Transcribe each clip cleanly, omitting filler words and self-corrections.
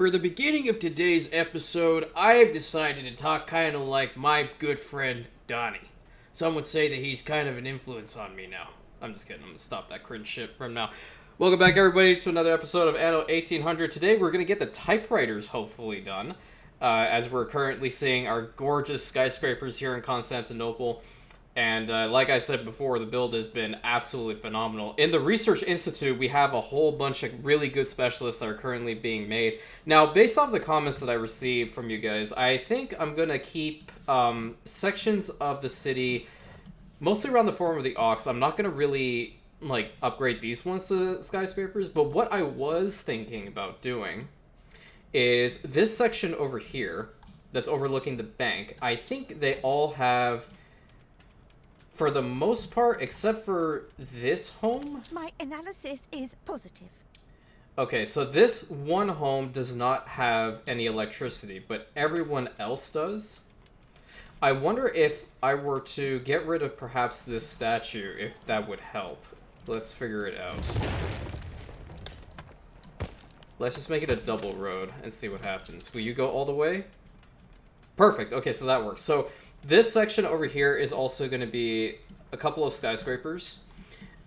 For the beginning of today's episode, I've decided to talk kind of like my good friend Donnie. Some would say that he's kind of an influence on me now. I'm just kidding, I'm gonna stop that cringe shit from now. Welcome back everybody to another episode of Anno 1800. Today we're gonna get the typewriters hopefully done, as we're currently seeing our gorgeous skyscrapers here in Constantinople. And like I said before, the build has been absolutely phenomenal. In the Research Institute, we have a whole bunch of really good specialists that are currently being made. Now, based off the comments that I received from you guys, I think I'm going to keep sections of the city mostly around the Forum of the Ox. I'm not going to really upgrade these ones to skyscrapers, but what I was thinking about doing is this section over here that's overlooking the bank. I think they all have, for the most part, except for this home. My analysis is positive. Okay, so this one home does not have any electricity, but everyone else does. I wonder if I were to get rid of perhaps this statue, if that would help. Let's figure it out. Let's just make it a double road and see what happens. Will you go all the way? Perfect. Okay, so that works. So this section over here is also going to be a couple of skyscrapers.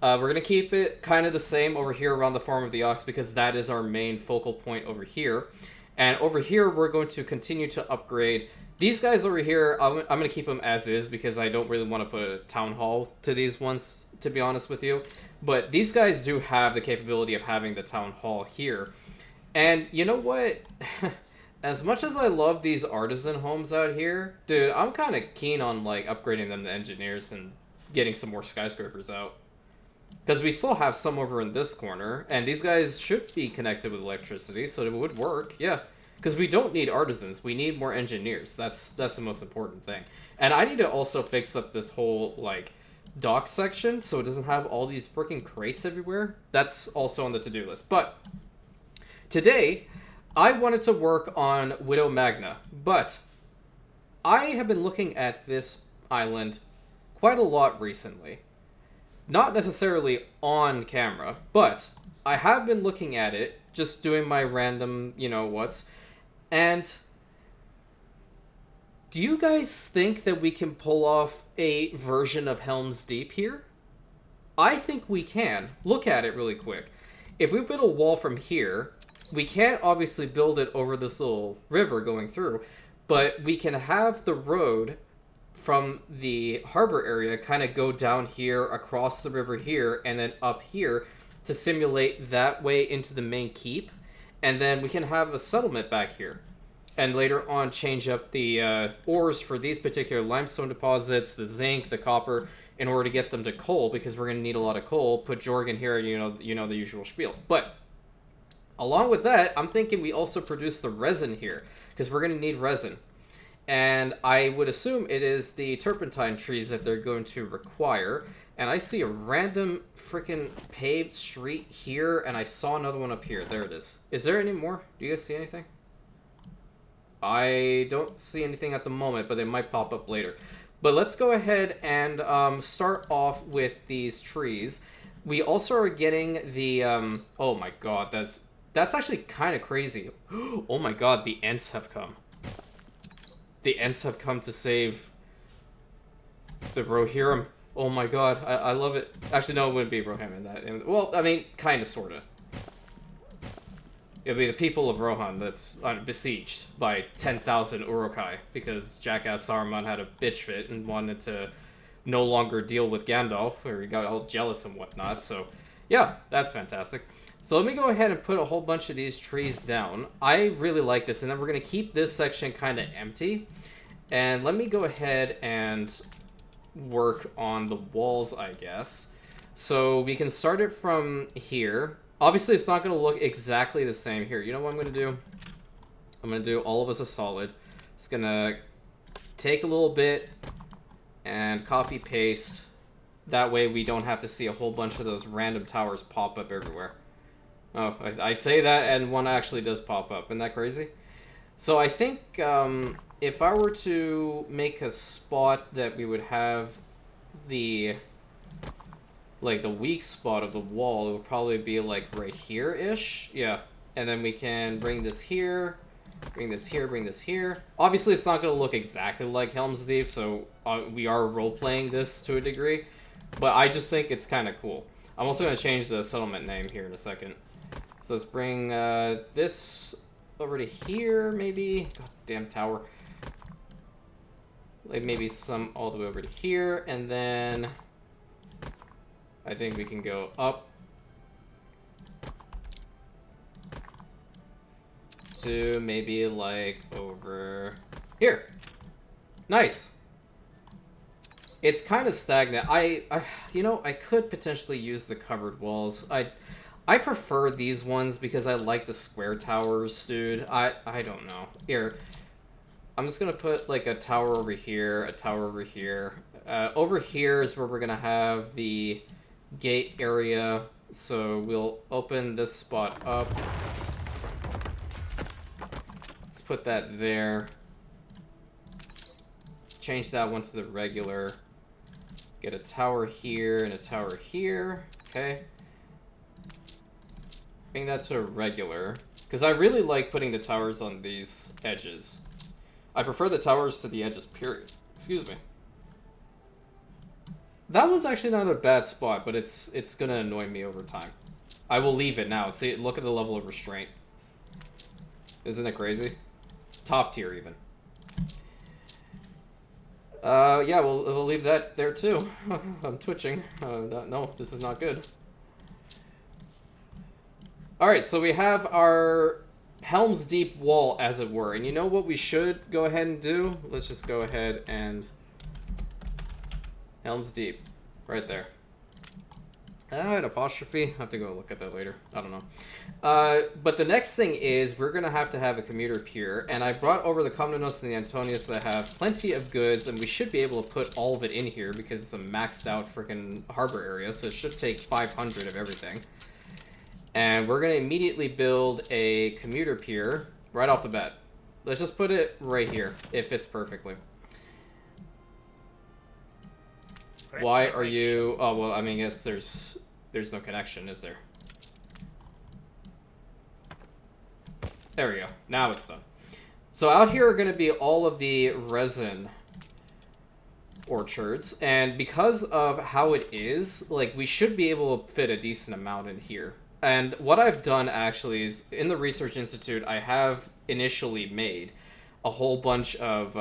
We're going to keep it kind of the same over here around the Forum of the Ox because that is our main focal point over here. And over here, we're going to continue to upgrade. These guys over here, I'm going to keep them as is because I don't really want to put a town hall to these ones, to be honest with you. But these guys do have the capability of having the town hall here. And you know what? As much as I love these artisan homes out here, dude, I'm kind of keen on, upgrading them to engineers and getting some more skyscrapers out. Because we still have some over in this corner, and these guys should be connected with electricity, so it would work, yeah. Because we don't need artisans, we need more engineers. That's the most important thing. And I need to also fix up this whole, dock section, so it doesn't have all these freaking crates everywhere. That's also on the to-do list. But today, I wanted to work on Widow Magna, but I have been looking at this island quite a lot recently. Not necessarily on camera, but I have been looking at it, just doing my random, whats. And do you guys think that we can pull off a version of Helms Deep here? I think we can. Look at it really quick. If we build a wall from here, we can't obviously build it over this little river going through, but we can have the road from the harbor area kind of go down here, across the river here, and then up here to simulate that way into the main keep. And then we can have a settlement back here. And later on change up the ores for these particular limestone deposits, the zinc, the copper, in order to get them to coal, because we're going to need a lot of coal. Put Jorgen here, you know the usual spiel. But along with that, I'm thinking we also produce the resin here, because we're going to need resin. And I would assume it is the turpentine trees that they're going to require. And I see a random freaking paved street here, and I saw another one up here. There it is. Is there any more? Do you guys see anything? I don't see anything at the moment, but they might pop up later. But let's go ahead and start off with these trees. We also are getting the... oh my god, that's actually kind of crazy. Oh my god, the Ents have come. The Ents have come to save the Rohirrim. Oh my god, I love it. Actually, no, it wouldn't be Rohirrim in that. Well, I mean, kind of, sort of. It'll be the people of Rohan that's besieged by 10,000 Urukai, because Jackass Saruman had a bitch fit and wanted to no longer deal with Gandalf, or he got all jealous and whatnot, so yeah, that's fantastic. So let me go ahead and put a whole bunch of these trees down. I really like this, and then we're going to keep this section kind of empty. And let me go ahead and work on the walls, I guess. So we can start it from here. Obviously, it's not going to look exactly the same here. You know what I'm going to do? I'm going to do all of us a solid. It's going to take a little bit and copy-paste. That way we don't have to see a whole bunch of those random towers pop up everywhere. Oh, I say that and one actually does pop up. Isn't that crazy? So I think if I were to make a spot that we would have the like the weak spot of the wall, it would probably be like right here-ish. Yeah, And then we can bring this here, bring this here, bring this here. Obviously, it's not going to look exactly like Helms Deep, so we are role-playing this to a degree. But I just think it's kind of cool. I'm also going to change the settlement name here in a second. So let's bring this over to here, maybe. God damn tower. Like maybe some all the way over to here, and then I think we can go up to maybe like over here. Nice. It's kind of stagnant. You know, I could potentially use the covered walls. I prefer these ones because I like the square towers, dude. I don't know. Here, I'm just gonna put like a tower over here, a tower over here. Over here is where we're gonna have the gate area. So we'll open this spot up. Let's put that there. Change that one to the regular. Get a tower here and a tower here. Okay. Bring that to a regular. Because I really like putting the towers on these edges. I prefer the towers to the edges, period. Excuse me. That was actually not a bad spot, but it's gonna annoy me over time. I will leave it now. See, look at the level of restraint. Isn't it crazy? Top tier, even. Yeah, we'll leave that there too. I'm twitching. No, this is not good. Alright, so we have our Helms Deep wall, as it were. And you know what we should go ahead and do? Let's just go ahead and... Helms Deep. Right there. An apostrophe. I have to go look at that later. I don't know. But the next thing is we're going to have a commuter pier. And I brought over the Comnenus and the Antonius that have plenty of goods. And we should be able to put all of it in here because it's a maxed out freaking harbor area. So it should take 500 of everything. And we're going to immediately build a commuter pier right off the bat. Let's just put it right here. It fits perfectly. Why are you... Oh, well, I mean, I guess there's no connection, is there? There we go. Now it's done. So out here are going to be all of the resin orchards. And because of how it is, like, we should be able to fit a decent amount in here. And what I've done, actually, is in the Research Institute, I have initially made a whole bunch of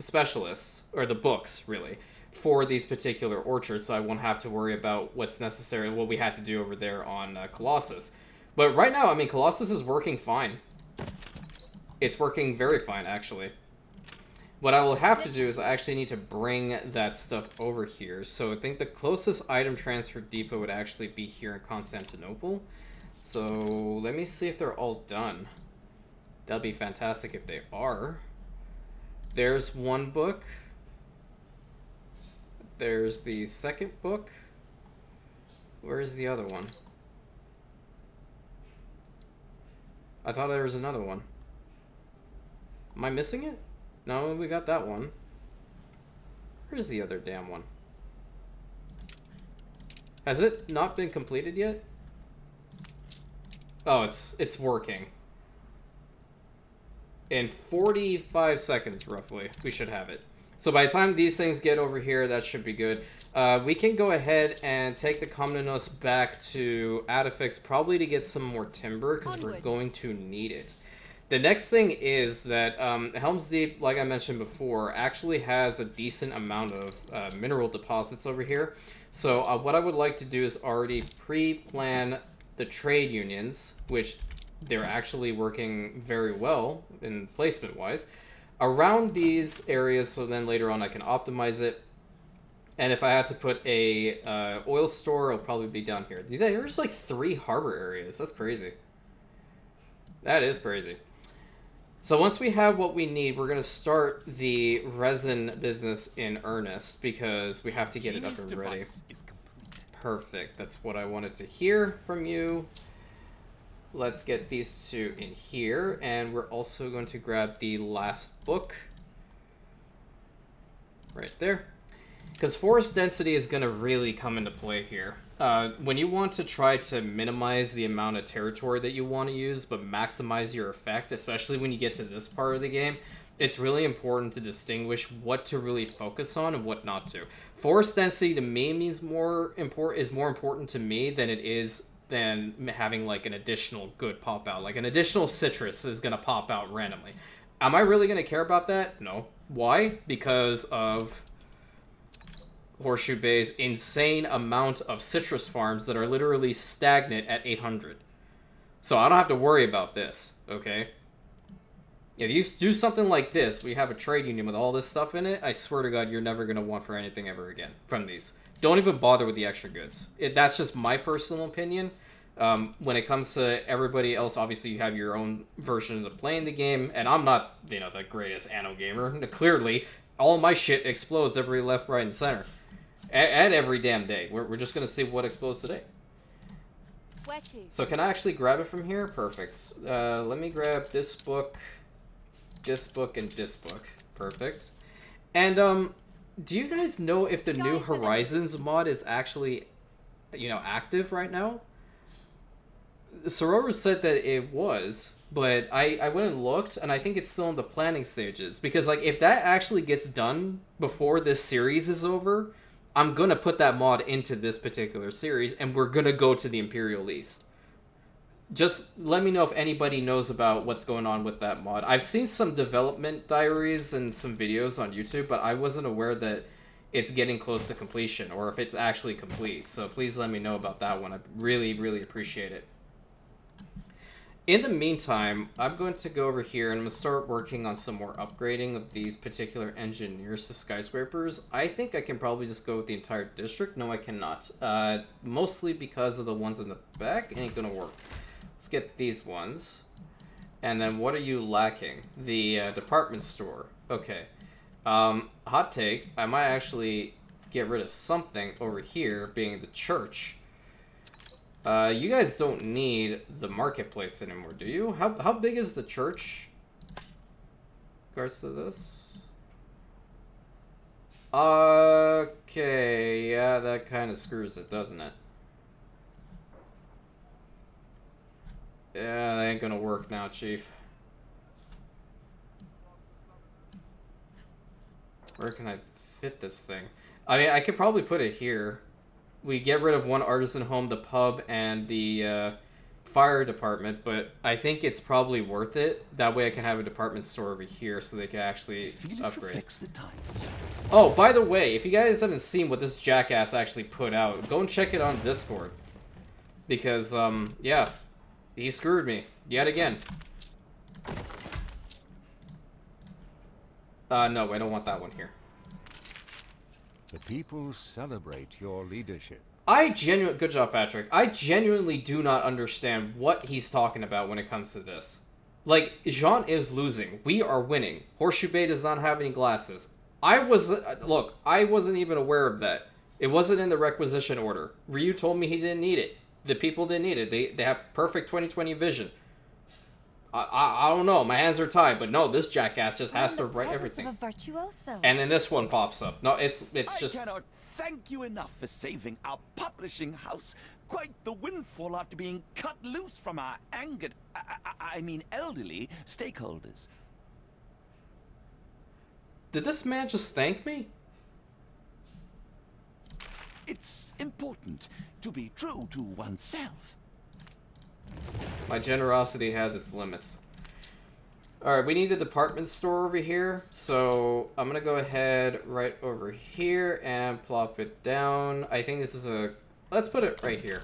specialists, or the books, really, for these particular orchards, so I won't have to worry about what's necessary, what we had to do over there on Colossus. But right now, I mean, Colossus is working fine. It's working very fine, actually. What I will have to do is I actually need to bring that stuff over here. So I think the closest item transfer depot would actually be here in Constantinople. So let me see if they're all done. That'd be fantastic if they are. There's one book. There's the second book. Where's the other one? I thought there was another one. Am I missing it? No, we got that one. Where's the other damn one? Has it not been completed yet? Oh, it's working. In 45 seconds, roughly, we should have it. So by the time these things get over here, that should be good. We can go ahead and take the Comnenus back to Adifix, probably to get some more timber, because we're going to need it. The next thing is that Helms Deep, like I mentioned before, actually has a decent amount of mineral deposits over here. So what I would like to do is already pre-plan the trade unions, which they're actually working very well in placement-wise, around these areas, so then later on I can optimize it. And if I had to put a oil store, it'll probably be down here. There's like 3 harbor areas. That's crazy. That is crazy. So once we have what we need, we're going to start the resin business in earnest because we have to get it up and ready. Perfect. That's what I wanted to hear from you. Let's get these two in here, and we're also going to grab the last book right there, because forest density is going to really come into play here. when you want to try to minimize the amount of territory that you want to use, but maximize your effect, especially when you get to this part of the game, it's really important to distinguish what to really focus on and what not to. Forest density to me is more important to me than it is than having like an additional good pop out. Like an additional citrus is gonna pop out randomly. Am I really gonna care about that? No. Why? Because of Horseshoe Bay's insane amount of citrus farms that are literally stagnant at 800. So I don't have to worry about this, okay? If you do something like this, we have a trade union with all this stuff in it, I swear to God, you're never going to want for anything ever again from these. Don't even bother with the extra goods. That's just my personal opinion. When it comes to everybody else, obviously you have your own versions of playing the game, and I'm not, the greatest Anno gamer. Clearly, all my shit explodes every left, right, and center. And every damn day. We're just going to see what explodes today. Where to? So can I actually grab it from here? Perfect. Let me grab this book, and this book. Perfect. And, do you guys know if the new Horizons mod is actually, active right now? Sorora said that it was, but I went and looked, and I think it's still in the planning stages. Because, if that actually gets done before this series is over, I'm gonna put that mod into this particular series, and we're gonna go to the Imperial East. Just let me know if anybody knows about what's going on with that mod. I've seen some development diaries and some videos on YouTube, but I wasn't aware that it's getting close to completion, or if it's actually complete. So please let me know about that one. I really, really appreciate it. In the meantime, I'm going to go over here and I'm going to start working on some more upgrading of these particular engineers to skyscrapers. I think I can probably just go with the entire district. No, I cannot. Mostly because of the ones in the back. Ain't going to work. Let's get these ones. And then what are you lacking? The department store. Okay. Hot take. I might actually get rid of something over here, being the church. You guys don't need the marketplace anymore, do you? How big is the church? In regards to this? Okay, yeah, that kind of screws it, doesn't it? Yeah, that ain't gonna work now, Chief. Where can I fit this thing? I mean, I could probably put it here. We get rid of one artisan home, the pub, and the fire department, but I think it's probably worth it. That way I can have a department store over here so they can actually upgrade. The times. Oh, by the way, if you guys haven't seen what this jackass actually put out, go and check it on Discord. Because, yeah, he screwed me yet again. No, I don't want that one here. The people celebrate your leadership. Good job, Patrick. I genuinely do not understand what he's talking about when it comes to this. Like, Jean is losing. We are winning. Horseshoe Bay does not have any glasses. I wasn't even aware of that. It wasn't in the requisition order. Ryu told me he didn't need it. The people didn't need it. They have perfect 20/20 vision. I don't know. My hands are tied, but no, this jackass just has to write everything. Of a virtuoso. And then this one pops up. No, it's just. I cannot thank you enough for saving our publishing house. Quite the windfall after being cut loose from our angered, I mean elderly stakeholders. Did this man just thank me? It's important to be true to oneself. My generosity has its limits. Alright, we need a department store over here, so I'm gonna go ahead right over here and plop it down. I think this is let's put it right here.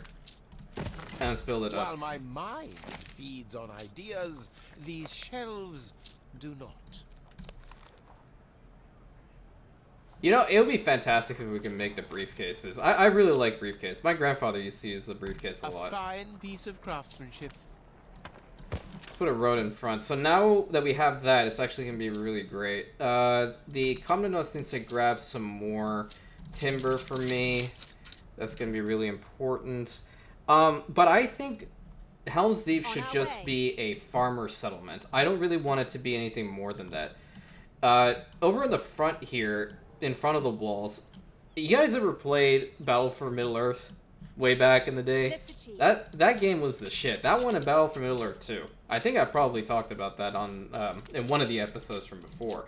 And let's build it up. While my mind feeds on ideas, these shelves do not. You know, it would be fantastic if we can make the briefcases. I really like briefcase. My grandfather used to use the briefcase a lot. A fine piece of craftsmanship. Let's put a road in front. So now that we have that, it's actually going to be really great. The Commandant needs to grab some more timber for me. That's going to be really important. But I think Helms Deep should just be a farmer settlement. I don't really want it to be anything more than that. Over in the front here, in front of the walls, you guys ever played Battle for Middle-earth? way back in the day. Lift the cheek. That game was the shit. That one and Battle for Middle-earth 2. I think I probably talked about that on in one of the episodes from before.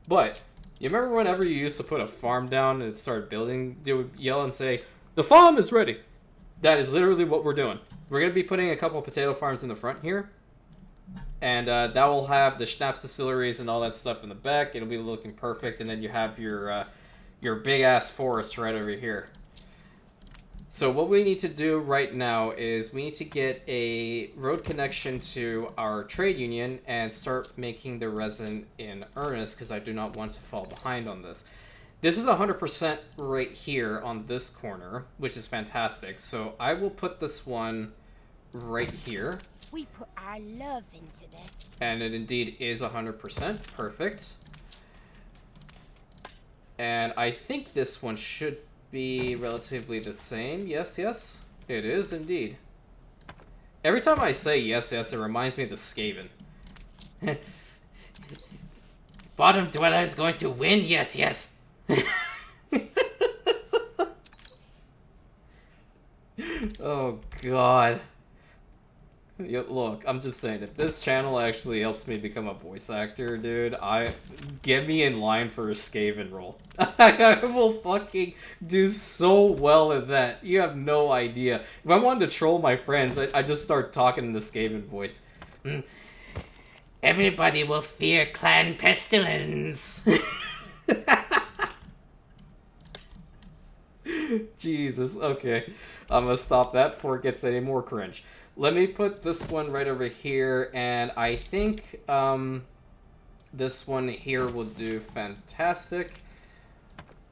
But you remember whenever you used to put a farm down and it started building, they would yell and say, "The farm is ready." That is literally what we're doing. We're going to be putting a couple potato farms in the front here. And that will have the schnapps distilleries and all that stuff in the back. It'll be looking perfect. And then you have your big-ass forest right over here. So what we need to do right now is we need to get a road connection to our trade union and start making the resin in earnest, because I do not want to fall behind on this. This is 100% right here on this corner, which is fantastic. So I will put this one right here. We put our love into this. And it indeed is 100%. Perfect. And I think this one should be relatively the same. Yes, yes. It is indeed. Every time I say yes, yes, it reminds me of the Skaven. Bottom dweller is going to win. Yes, yes. Oh, God. Look, I'm just saying, if this channel actually helps me become a voice actor, dude, get me in line for a Skaven role. I will fucking do so well at that. You have no idea. If I wanted to troll my friends, I just start talking in the Skaven voice. Everybody will fear Clan Pestilence. Jesus, okay. I'm gonna stop that before it gets any more cringe. Let me put this one right over here, and I think this one here will do fantastic.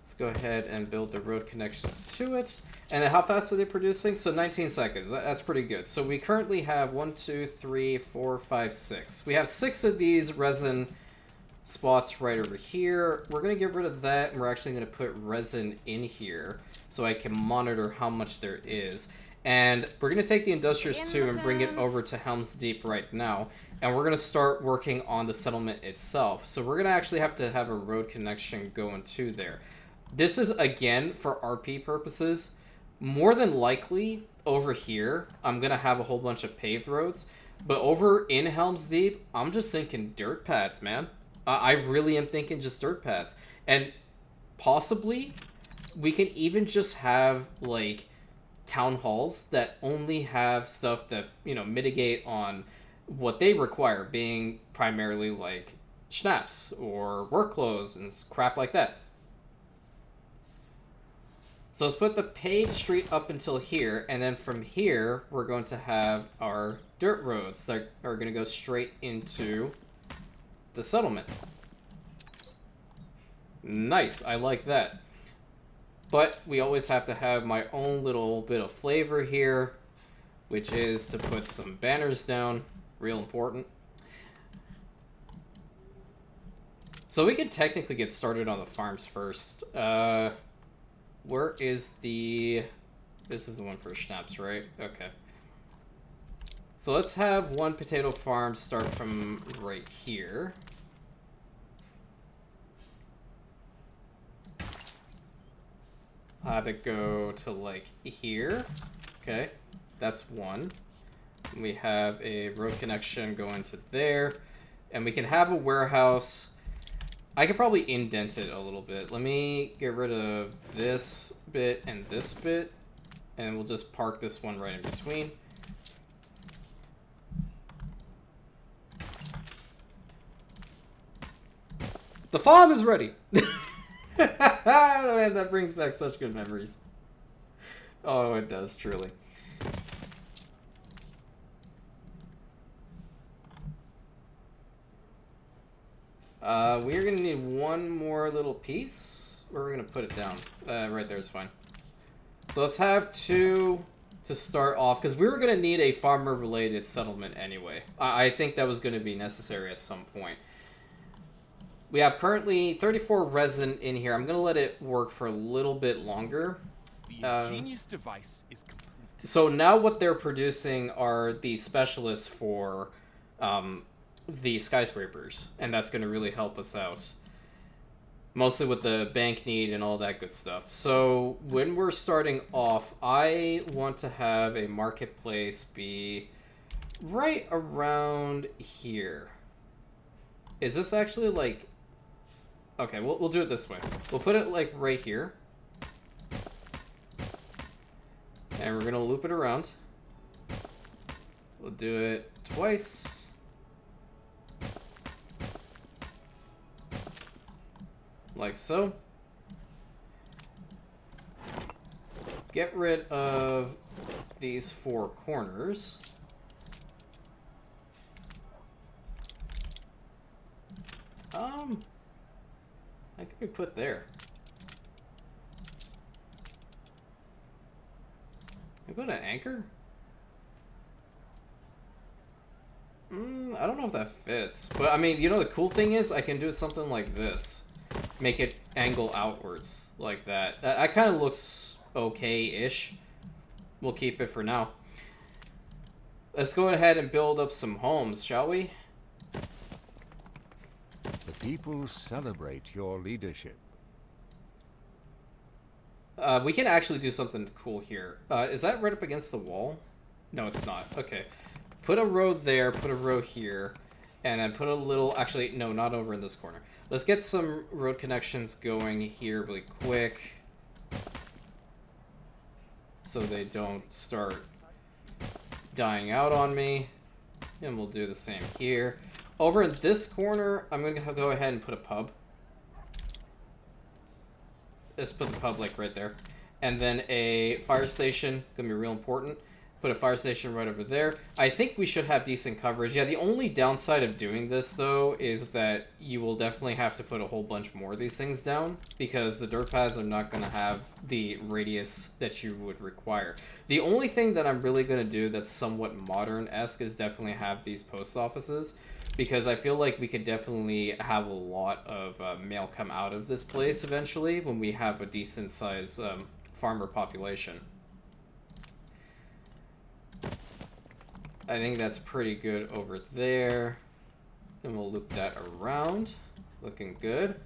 Let's go ahead and build the road connections to it. And how fast are they producing? So 19 seconds. That's pretty good. So we currently have 1, 2, 3, 4, 5, 6. We have 6 of these resin spots right over here. We're going to get rid of that, and we're actually going to put resin in here so I can monitor how much there is. And we're going to take the Industrious 2 and bring it over to Helms Deep right now. And we're going to start working on the settlement itself. So we're going to actually have to have a road connection going to there. This is, again, for RP purposes. More than likely, over here, I'm going to have a whole bunch of paved roads. But over in Helms Deep, I'm just thinking dirt pads, man. I really am thinking just dirt pads. And possibly, we can even just have, like, town halls that only have stuff that, you know, mitigate on what they require, being primarily like schnapps or work clothes and crap like that. So let's put the paved street up until here, and then from here we're going to have our dirt roads that are going to go straight into the settlement. Nice, I like that. But we always have to have my own little bit of flavor here, which is to put some banners down. Real important. So we can technically get started on the farms first. Where is the... This is the one for schnapps, right? Okay. So let's have one potato farm start from right here. Have it go to, like, here. Okay, that's one. We have a road connection going to there. And we can have a warehouse. I could probably indent it a little bit. Let me get rid of this bit and this bit. And we'll just park this one right in between. The farm is ready! Man, that brings back such good memories. Oh, it does, truly. We're gonna need one more little piece. Where are we gonna put it down? Right there is fine. So let's have 2 to start off, because we were gonna need a farmer-related settlement anyway. I think that was gonna be necessary at some point. We have currently 34 resin in here. I'm going to let it work for a little bit longer. The ingenious device is complete. So now what they're producing are the specialists for the skyscrapers. And that's going to really help us out. Mostly with the bank need and all that good stuff. So when we're starting off, I want to have a marketplace be right around here. Is this actually like... Okay, we'll do it this way. We'll put it like right here. And we're gonna loop it around. We'll do it twice. Like so. Get rid of these 4 corners. I could be put there. I put an anchor? I don't know if that fits. But I mean, you know, the cool thing is I can do something like this. Make it angle outwards like that. That kind of looks okay-ish. We'll keep it for now. Let's go ahead and build up some homes, shall we? The people celebrate your leadership. We can actually do something cool here. Is that right up against the wall? No, it's not. Okay. Put a road there, put a road here, and then put a little... Actually, no, not over in this corner. Let's get some road connections going here really quick. So they don't start dying out on me. And we'll do the same here. Over in this corner, I'm going to go ahead and put a pub. Just put the pub like right there. And then a fire station, going to be real important. Put a fire station right over there. I think we should have decent coverage. Yeah, the only downside of doing this, though, is that you will definitely have to put a whole bunch more of these things down, because the dirt pads are not going to have the radius that you would require. The only thing that I'm really going to do that's somewhat modern-esque is definitely have these post offices, because I feel like we could definitely have a lot of mail come out of this place eventually when we have a decent-sized farmer population. I think that's pretty good over there. And we'll loop that around. Looking good.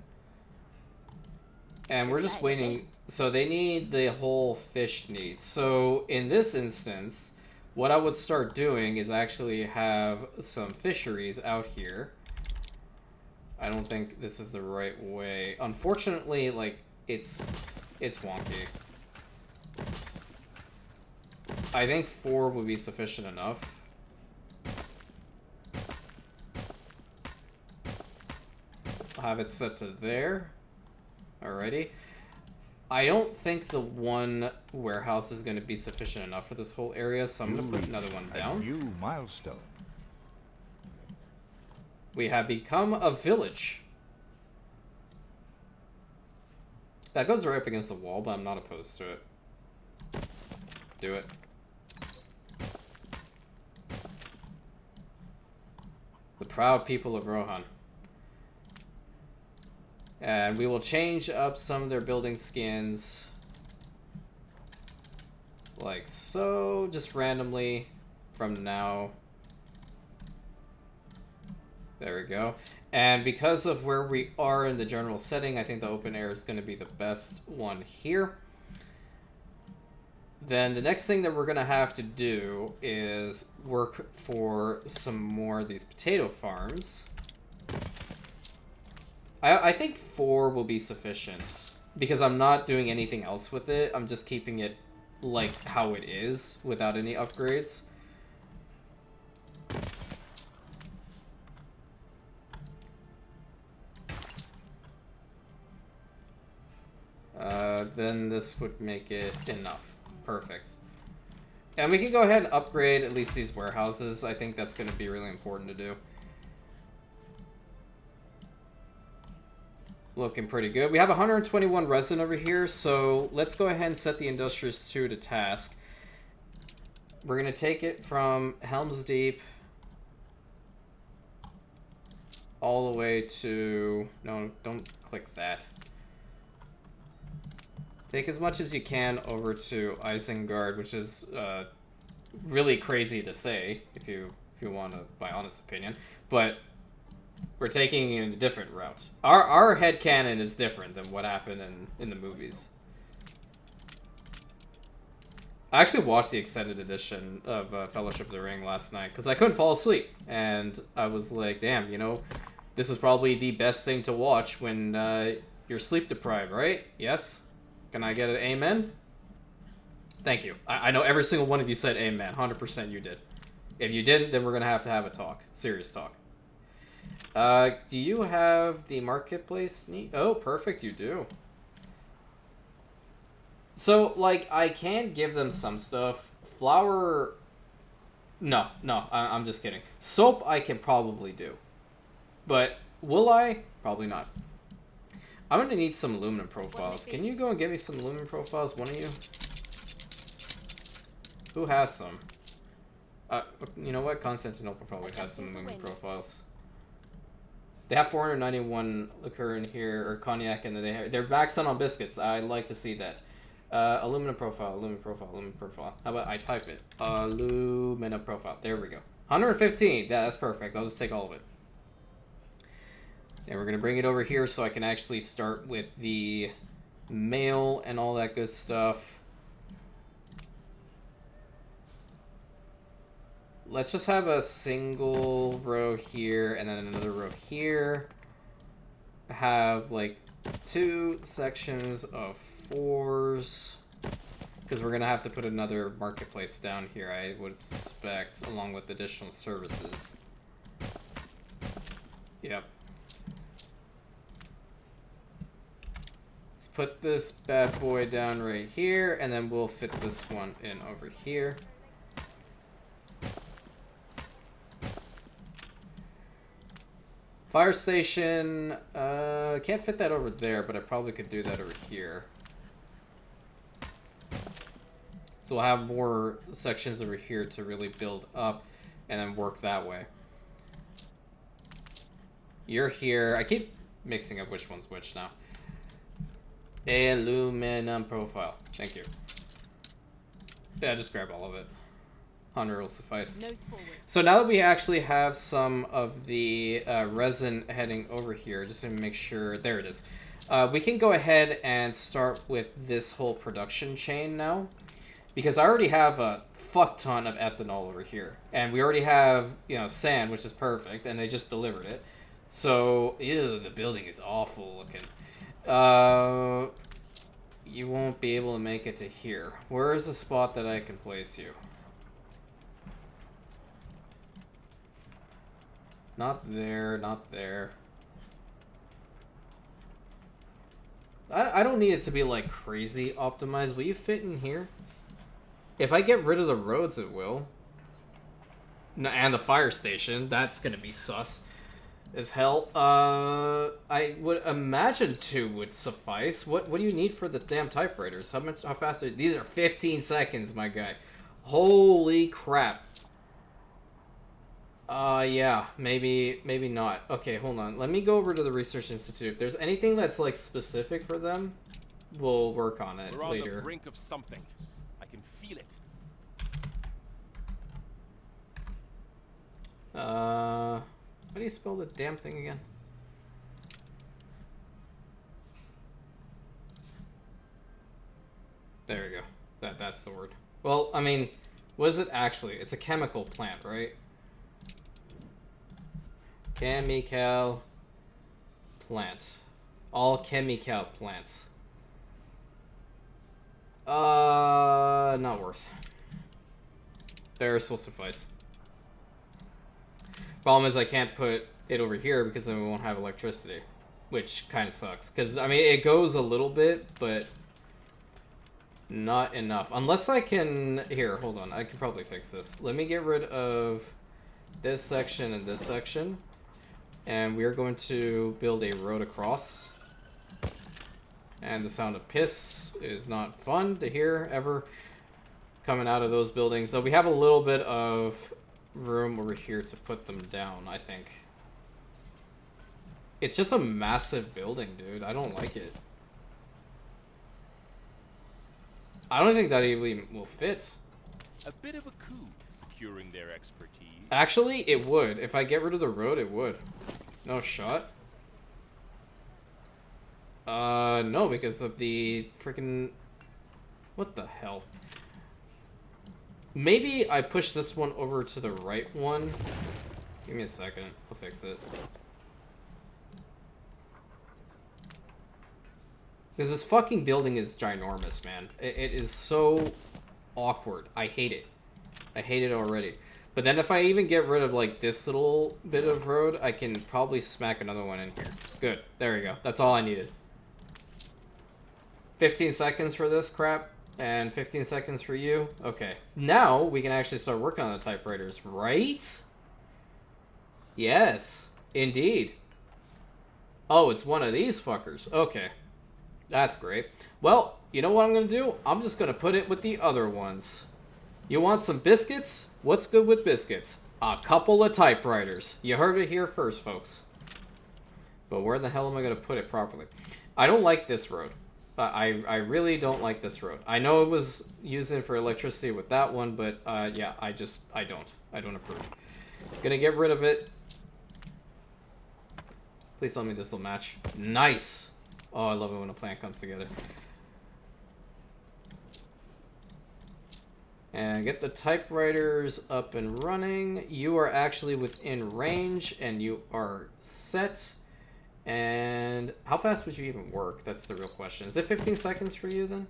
And we're just waiting. So they need the whole fish need. So in this instance, what I would start doing is actually have some fisheries out here. I don't think this is the right way. Unfortunately, like, it's wonky. I think 4 would be sufficient enough. Have it set to there. Alrighty. I don't think the one warehouse is going to be sufficient enough for this whole area, so I'm going to put another one down. A new milestone. We have become a village. That goes right up against the wall, but I'm not opposed to it. Do it. The proud people of Rohan. And we will change up some of their building skins. Like so, just randomly from now. There we go. And because of where we are in the general setting, I think the open air is going to be the best one here. Then the next thing that we're going to have to do is work for some more of these potato farms. I think 4 will be sufficient, because I'm not doing anything else with it. I'm just keeping it like how it is, without any upgrades. Then this would make it enough. Perfect. And we can go ahead and upgrade at least these warehouses. I think that's going to be really important to do. Looking pretty good. We have 121 resin over here, so let's go ahead and set the Industrious 2 to task. We're going to take it from Helms Deep all the way to... No, don't click that. Take as much as you can over to Isengard, which is really crazy to say, if you want my honest opinion. But We're taking it in a different route. Our headcanon is different than what happened in the movies. I actually watched the extended edition of Fellowship of the Ring last night because I couldn't fall asleep. And I was like, damn, you know, this is probably the best thing to watch when you're sleep deprived, right? Yes? Can I get an amen? Thank you. I know every single one of you said amen. 100% you did. If you didn't, then we're going to have a talk. Serious talk. Do you have the marketplace? Oh, perfect, you do. So, like, I can give them some stuff. Flour... No, I'm just kidding. Soap I can probably do. But will I? Probably not. I'm going to need some aluminum profiles. Can you go and get me some aluminum profiles, one of you? Who has some? You know what? Constantinople probably has some aluminum profiles. They have 491 liqueur in here, or cognac, and then they're maxed out on biscuits. I'd like to see that. Aluminum profile, aluminum profile, aluminum profile. How about I type it? Aluminum profile. There we go. 115. Yeah, that's perfect. I'll just take all of it. And we're going to bring it over here so I can actually start with the mail and all that good stuff. Let's just have a single row here and then another row here. Have like 2 sections of 4s. Because we're going to have to put another marketplace down here, I would suspect, along with additional services. Yep. Let's put this bad boy down right here, and then we'll fit this one in over here. Fire station, can't fit that over there, but I probably could do that over here. So we'll have more sections over here to really build up and then work that way. You're here. I keep mixing up which one's which now. Aluminum profile. Thank you. Yeah, just grab all of it. 100 will suffice. So now that we actually have some of the resin heading over here, just to make sure, there it is. We can go ahead and start with this whole production chain now. Because I already have a fuck ton of ethanol over here. And we already have, you know, sand, which is perfect, and they just delivered it. So, ew, the building is awful looking. You won't be able to make it to here. Where is the spot that I can place you? Not there, not there. I don't need it to be, like, crazy optimized. Will you fit in here? If I get rid of the roads, it will. And the fire station. That's gonna be sus as hell. I would imagine 2 would suffice. What do you need for the damn typewriters? How fast are these? Are 15 seconds, my guy. Holy crap. Yeah, maybe not. Okay, hold on. Let me go over to the Research Institute. If there's anything that's, like, specific for them, we'll work on it later. We're on the brink of something. I can feel it. How do you spell the damn thing again? There we go. That's the word. Well, I mean, what is it actually? It's a chemical plant, right? Chemical plant. All chemical plants. Not worth. Ferris will suffice. Problem is I can't put it over here because then we won't have electricity, which kind of sucks. Because, I mean, it goes a little bit, but not enough. Unless I can... Here, hold on. I can probably fix this. Let me get rid of this section and this section. And we are going to build a road across. And the sound of piss is not fun to hear ever coming out of those buildings. So we have a little bit of room over here to put them down, I think. It's just a massive building, dude. I don't like it. I don't think that even will fit. A bit of a coup securing their expertise. Actually, it would. If I get rid of the road, it would. No shot? No, because of the freaking... What the hell? Maybe I push this one over to the right one. Give me a second. I'll fix it. Because this fucking building is ginormous, man. It is so awkward. I hate it. I hate it already. But then if I even get rid of, like, this little bit of road, I can probably smack another one in here. Good. There we go. That's all I needed. 15 seconds for this crap, and 15 seconds for you. Okay. Now we can actually start working on the typewriters, right? Yes. Indeed. Oh, it's one of these fuckers. Okay. That's great. Well, you know what I'm going to do? I'm just going to put it with the other ones. You want some biscuits? What's good with biscuits? A couple of typewriters. You heard it here first, folks. But where the hell am I going to put it properly? I don't like this road. I really don't like this road. I know it was using for electricity with that one, but yeah, I don't. I don't approve. Gonna get rid of it. Please tell me this will match. Nice! Oh, I love it when a plan comes together. And get the typewriters up and running. You are actually within range, and you are set. And how fast would you even work? That's the real question. Is it 15 seconds for you, then?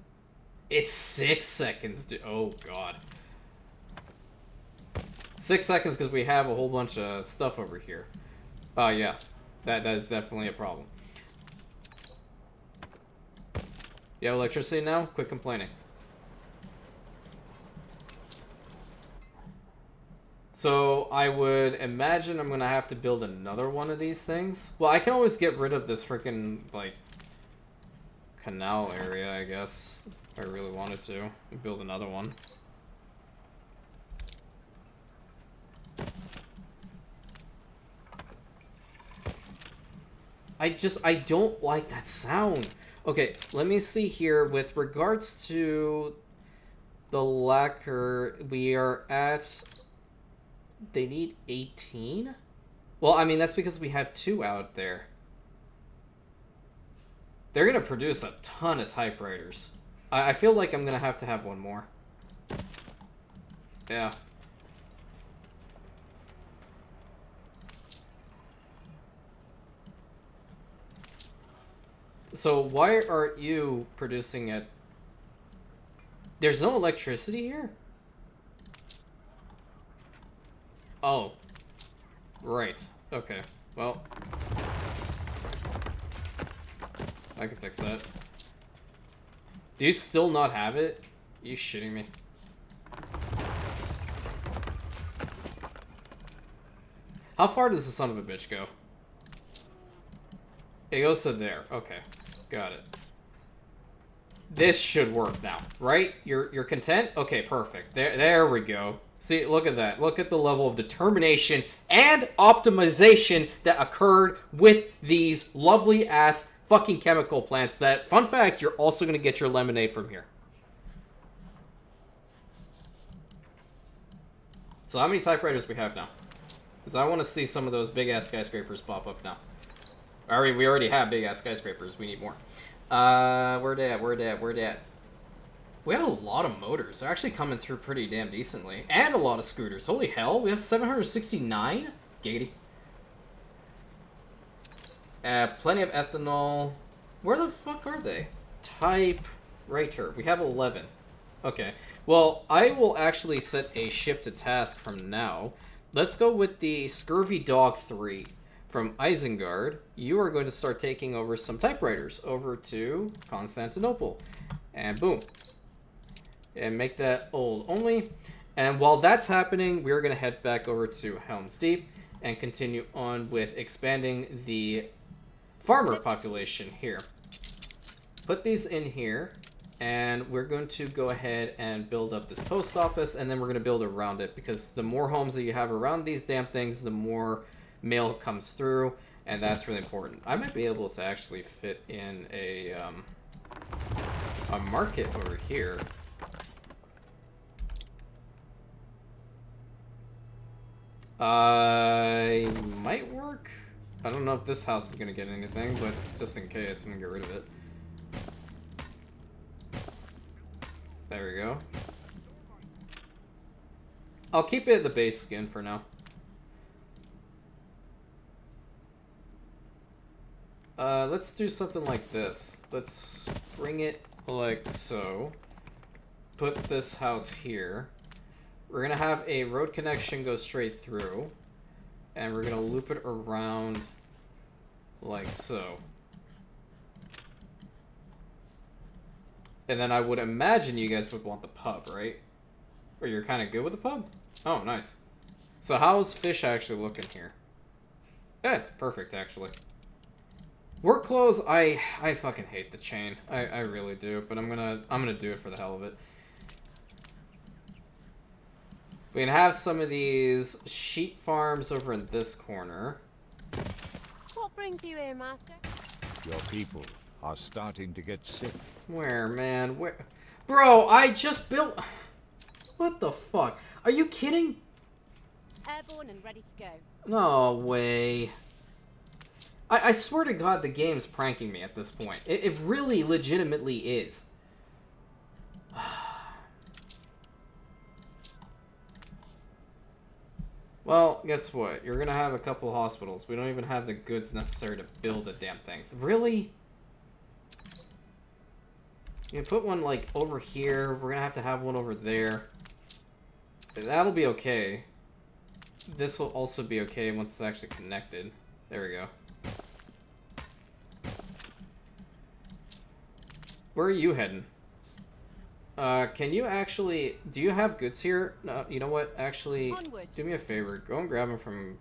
It's 6 seconds, oh, God. 6 seconds because we have a whole bunch of stuff over here. Oh, yeah. That is definitely a problem. You have electricity now? Quit complaining. So I would imagine I'm gonna have to build another one of these things. Well, I can always get rid of this freaking, like, canal area, I guess, if I really wanted to. Build another one. I don't like that sound. Okay, let me see here. With regards to the lacquer, we are at... They need 18? Well, I mean, that's because we have 2 out there. They're going to produce a ton of typewriters. I feel like I'm going to have one more. Yeah. So why aren't you producing it? There's no electricity here? Oh. Right. Okay. Well. I can fix that. Do you still not have it? Are you shitting me? How far does the son of a bitch go? It goes to there. Okay. Got it. This should work now, right? You're content? Okay, perfect. There we go. See, look at that. Look at the level of determination and optimization that occurred with these lovely ass fucking chemical plants that, fun fact, you're also going to get your lemonade from here. So how many typewriters we have now? Because I want to see some of those big ass skyscrapers pop up now. We already have big ass skyscrapers. We need more. Where they at? We have a lot of motors. They're actually coming through pretty damn decently. And a lot of scooters. Holy hell, we have 769? Giggity. Plenty of ethanol. Where the fuck are they? Typewriter. We have 11. Okay. Well, I will actually set a ship to task from now. Let's go with the Scurvy Dog 3. From Isengard, you are going to start taking over some typewriters over to Constantinople. And boom. And make that old only. And while that's happening, we're going to head back over to Helms Deep and continue on with expanding the farmer population here. Put these in here, and we're going to go ahead and build up this post office, and then we're going to build around it, because the more homes that you have around these damn things, the more mail comes through, and that's really important. I might be able to actually fit in a market over here. Might work. I don't know if this house is gonna get anything, but just in case, I'm gonna get rid of it. There we go. I'll keep it the base skin for now. Let's do something like this. Let's bring it like so. Put this house here. We're gonna have a road connection go straight through. And we're gonna loop it around like so. And then I would imagine you guys would want the pub, right? Or you're kind of good with the pub? Oh, nice. So how's fish actually looking here? Yeah, it's perfect, actually. Work clothes, I fucking hate the chain. I really do, but I'm gonna do it for the hell of it. We can have some of these sheep farms over in this corner. What brings you here, master? Your people are starting to get sick. Where, man? Where? Bro, I just built... What the fuck? Are you kidding? Airborne and ready to go. No way. I swear to God the game's pranking me at this point. It really legitimately is. Well, guess what? You're gonna have a couple hospitals. We don't even have the goods necessary to build the damn things. Really? You can put one, like, over here. We're gonna have one over there. That'll be okay. This will also be okay once it's actually connected. There we go. Where are you heading? Can you actually... Do you have goods here? No, you know what? Actually, Onwards. do me a favor. Go and grab them from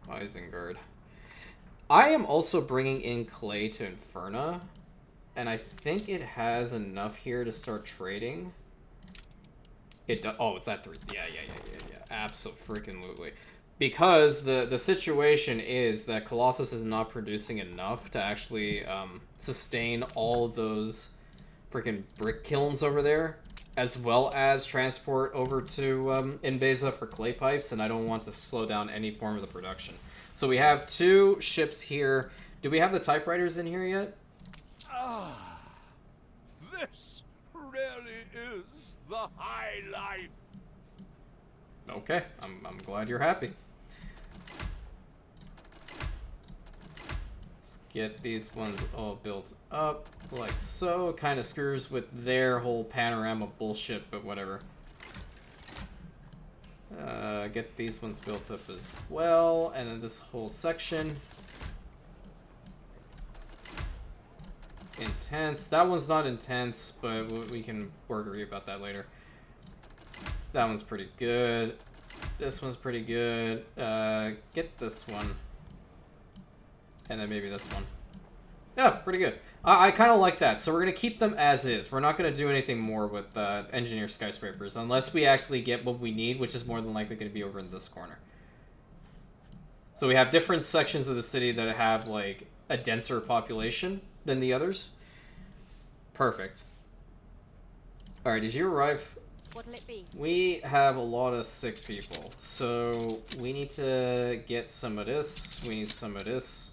Isengard. I am also bringing in clay to Inferna. And I think it has enough here to start trading. It does. Oh, it's at 3. Yeah. Absolutely. Because the situation is that Colossus is not producing enough to actually sustain all of those freaking brick kilns over there, as well as transport over to Inbeza for clay pipes, and I don't want to slow down any form of the production. So we have 2 ships here. Do we have the typewriters in here yet? Ah, this really is the high life. Okay, I'm glad you're happy. Let's get these ones all built up like so. It kind of screws with their whole panorama bullshit, but whatever. Get these ones built up as well, and then this whole section. Intense. That one's not intense, but we can worry about that later. That one's pretty good. This one's pretty good. Get this one. And then maybe this one. Yeah, pretty good. I kind of like that. So we're going to keep them as is. We're not going to do anything more with engineer skyscrapers unless we actually get what we need, which is more than likely going to be over in this corner. So we have different sections of the city that have like a denser population than the others. Perfect. All right, did you arrive? What'll it be? We have a lot of sick people, so we need to get some of this. We need some of this,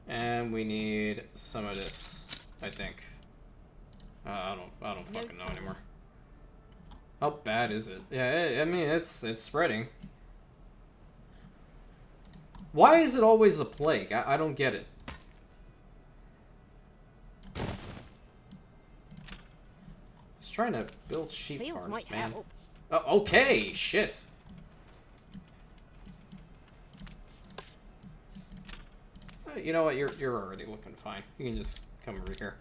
and we need some of this. I think. I don't fucking know anymore. How bad is it? Yeah, I mean it's spreading. Why is it always the plague? I don't get it. Trying to build sheep Fields farms, might man. help. Okay, shit. You know what? You're already looking fine. You can just come over here.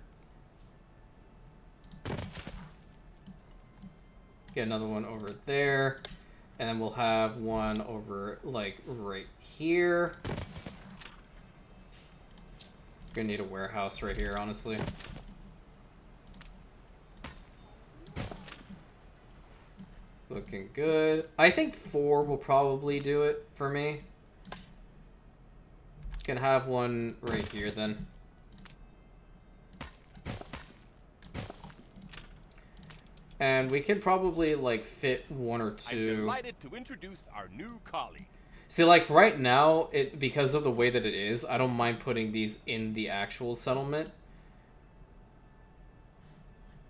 Get another one over there, and then we'll have one over like right here. Gonna need a warehouse right here, honestly. Looking good. I think 4 will probably do it for me. Can have one right here then. And we could probably like fit 1 or 2. I'm delighted to introduce our new colleague. See, like, right now, because of the way that it is, I don't mind putting these in the actual settlement.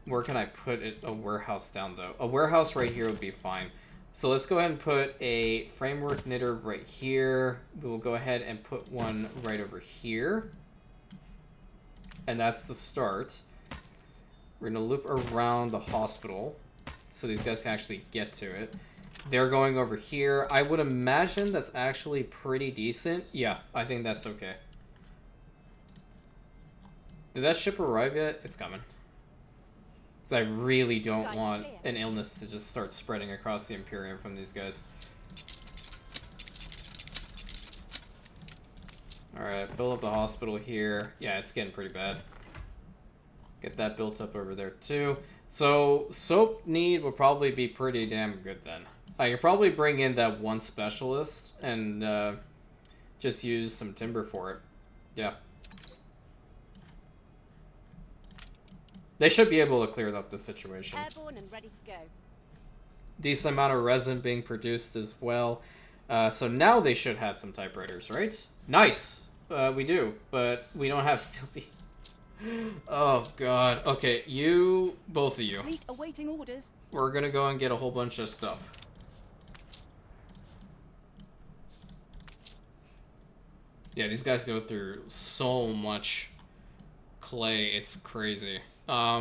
Where can I put it? A warehouse down, though. A warehouse right here would be fine. So let's go ahead and put a framework knitter right here. We will go ahead and put one right over here. And that's the start. We're going to loop around the hospital so these guys can actually get to it. They're going over here. I would imagine that's actually pretty decent. Yeah, I think that's okay. Did that ship arrive yet? It's coming. Because I really don't want an illness to just start spreading across the Imperium from these guys. Alright, build up the hospital here. Yeah, it's getting pretty bad. Get that built up over there too. So, soap need will probably be pretty damn good then. I could probably bring in that one specialist and just use some timber for it. Yeah. They should be able to clear up the situation. Airborne and ready to go. Decent amount of resin being produced as well. So now they should have some typewriters, right? Nice! We do, but we don't have steel beams. Oh god. Okay, you, both of you. Fleet awaiting orders. We're gonna go and get a whole bunch of stuff. Yeah, these guys go through so much clay, it's crazy. I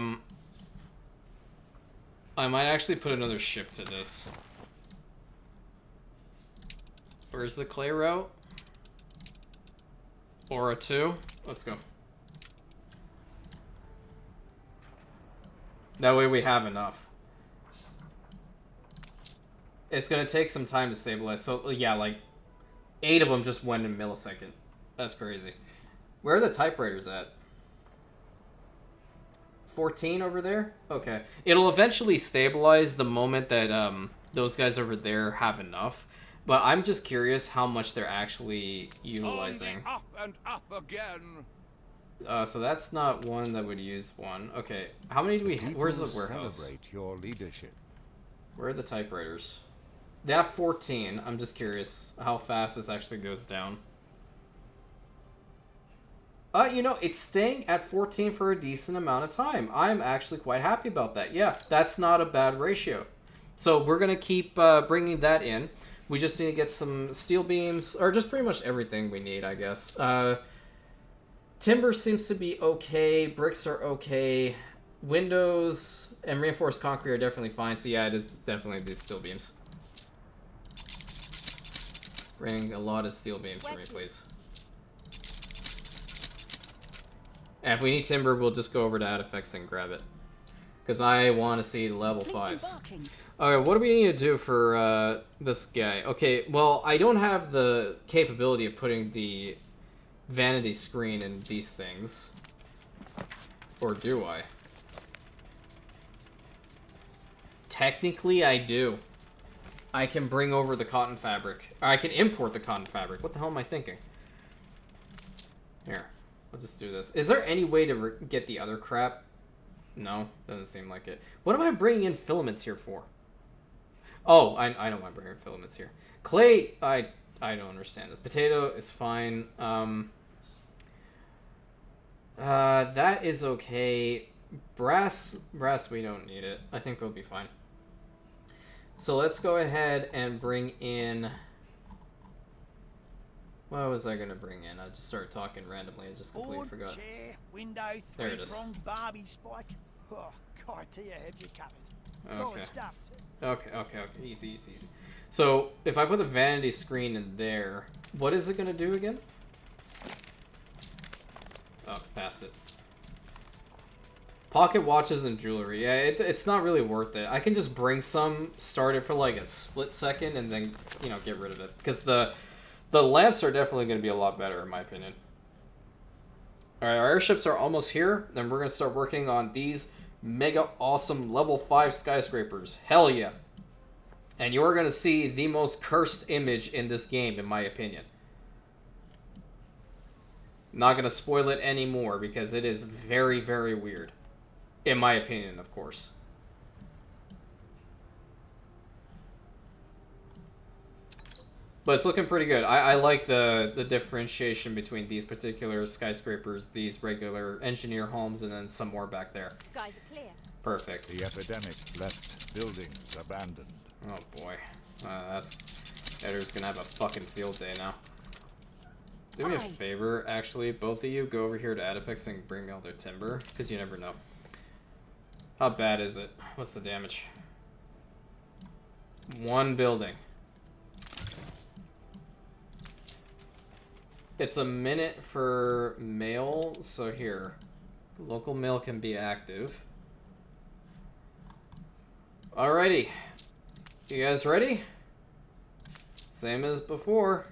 might actually put another ship to this. Where's the clay route? Aura 2? Let's go. That way we have enough. It's gonna take some time to stabilize. So, yeah, like, 8 of them just went in a millisecond. That's crazy. Where are the typewriters at? 14 over there? Okay. It'll eventually stabilize the moment that those guys over there have enough. But I'm just curious how much they're actually utilizing. Up and up again. So that's not one that would use one. Okay. How many do we have? Where's the warehouse? Celebrate your leadership. Where are the typewriters? They have 14. I'm just curious how fast this actually goes down. You know, it's staying at 14 for a decent amount of time. I'm actually quite happy about that. Yeah, that's not a bad ratio. So we're going to keep bringing that in. We just need to get some steel beams, or just pretty much everything we need, I guess. Timber seems to be okay. Bricks are okay. Windows and reinforced concrete are definitely fine. So yeah, it is definitely these steel beams. Bring a lot of steel beams for me, please. And if we need timber, we'll just go over to Artifacts and grab it. Because I want to see level 5s. Alright, what do we need to do for this guy? Okay, well, I don't have the capability of putting the vanity screen in these things. Or do I? Technically, I do. I can bring over the cotton fabric. Or I can import the cotton fabric. What the hell am I thinking? Here. Let's just do this. Is there any way to get the other crap? No, doesn't seem like it. What am I bringing in filaments here for? Oh, I don't want to bring in filaments here. Clay, I don't understand it. Potato is fine. That is okay. Brass, we don't need it. I think we'll be fine. So let's go ahead and bring in... What was I gonna bring in? I just started talking randomly. I just completely forgot. Chair, window, There it is. three-pronged Barbie spike. Oh, God, do you have you covered? Solid Okay. stuff, too. Okay. Easy. So, if I put the vanity screen in there, what is it gonna do again? Oh, past it. Pocket watches and jewelry. Yeah, it's not really worth it. I can just bring some, start it for like a split second, and then, you know, get rid of it. Because the lamps are definitely going to be a lot better, in my opinion. Alright, our airships are almost here. Then we're going to start working on these mega awesome level 5 skyscrapers. Hell yeah. And you are going to see the most cursed image in this game, in my opinion. Not going to spoil it anymore, because it is very, very weird. In my opinion, of course. But it's looking pretty good. I like the differentiation between these particular skyscrapers, these regular engineer homes, and then some more back there. Skies are clear. Perfect. The epidemic left buildings abandoned. Oh boy. That's... Editor's gonna have a fucking field day now. Do me a favor, actually. Both of you go over here to Adifix and bring me all their timber, because you never know. How bad is it? What's the damage? One building. It's a minute for mail, so here. Local mail can be active. Alrighty. You guys ready? Same as before.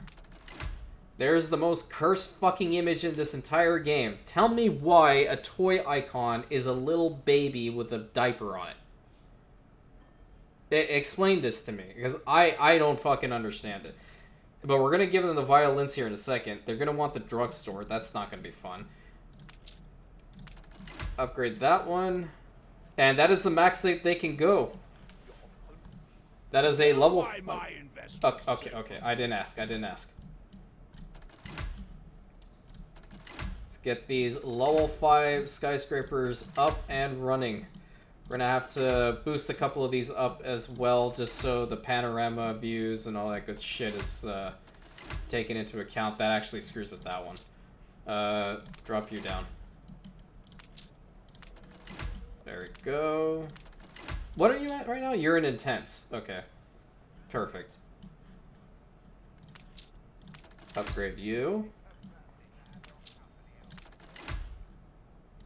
There's the most cursed fucking image in this entire game. Tell me why a toy icon is a little baby with a diaper on it. Explain this to me, because I don't fucking understand it. But we're going to give them the violins here in a second. They're going to want the drugstore. That's not going to be fun. Upgrade that one. And that is the max they can go. That is a level... Okay. I didn't ask. Let's get these level 5 skyscrapers up and running. We're going to have to boost a couple of these up as well, just so the panorama views and all that good shit is taken into account. That actually screws with that one. Drop you down. There we go. What are you at right now? You're in intense. Okay. Perfect. Upgrade you.